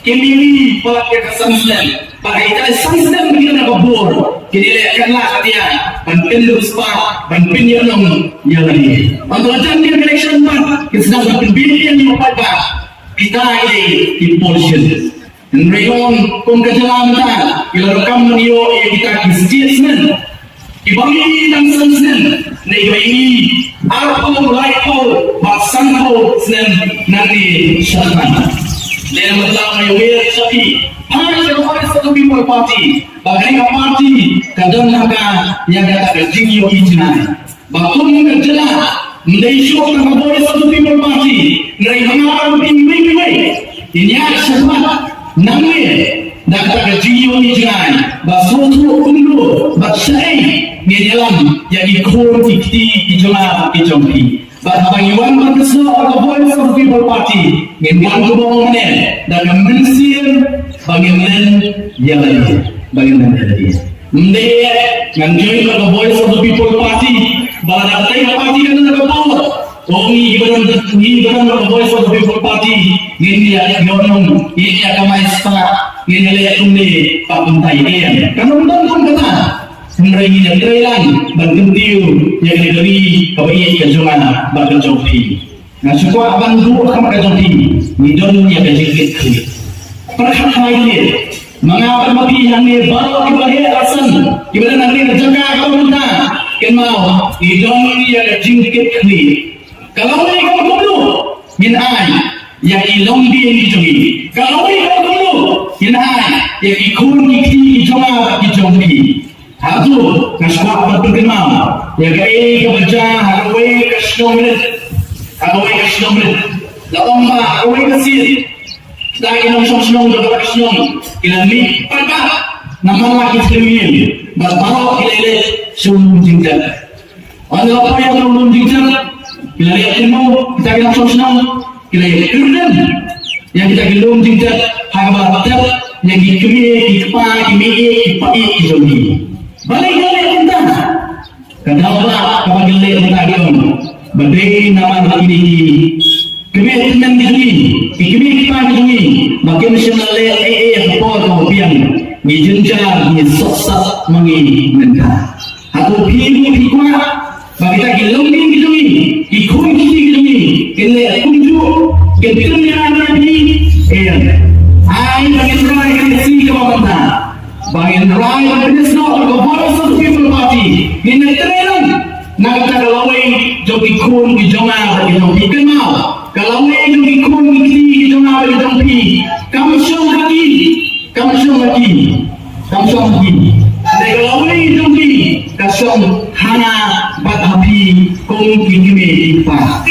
Kini pelakir kesansian, pakai sansian begini nak kabur. Kini lekatlah dia, banpin luspa, banpin yang lagi. Untuk jangan election pan, kita sedang berpindah yang apa? Kita ini di polisi. Mereka kong kejelamatan, kalau rekam menio kita kisahkan. Ibagi dan sansian, negeri apa mulai kau, baksan kau sen nanti syaratan. Dalam pertama yang bersaksi, hanya seorang satu people party, bagi parti kadang naga yang kata tinggi original. Bakun kerja, mendesak naga boleh satu people party, dari hamaran tinggi. Ini siapa? Namanya dah kata tinggi original. Basutu undu, baksai ni dalam yang ikut di jemaah dijompi. Bagaimana manusia atau voice of people party dengan kebohongan dan mensir bagaimana yang lain bagaimana tadi. Mereka menjadi atau voice of the people party balatai parti kan ada power. Ongi ibaran atau voice of the people party ini ya nonong ini akan maestra ini lihat ini pak pentai dia. Kamu nonton kata. Merengi dan terelang berkentiu yang negeri kawai kejongan berkenjopi. Nah semua bantu akan berkenjopi. Midon yang kejikit kiri. Perhatian ini mengapa mati yang ini baru kibahir asan kibahir nanti terjaga kau minta kenal midon yang kejikit kiri. Kalau ini kau dulu min ai yang ilong dia dijogi. Kalau ini kau dulu min ai yang ikun ikti ijonga dijogi. Hatu kasih berkenal ya gay kebaca harway kasih lomba harway kasih lagi nong senong dapat senong ilami pada nama lagi sendiri baru ilele sum jinjat ada apa yang sum jinjat ilale ilmu kita kena senong ilale urdan yang kita gelum jinjat harga yang dikemi dipa dipai balik kita kenapa kawan gelek mengagion badai nama ini komitmen ini kita ini makin senale apa kau piang ni jenjar ni sosok mengi mentah aku pikir bagi tak gelung ni ikut ini kele kunjuk kebetulan nabi ai bagi serai kasi ke bawah bagian rakyat ini semua voice of the people party ini terelang nak kata kalawai jogi kun di joma di jompi kenal kalawai jogi kun di joma di jompi kamu lagi dari kalawai jogi kasong hana bat api kong kini ipa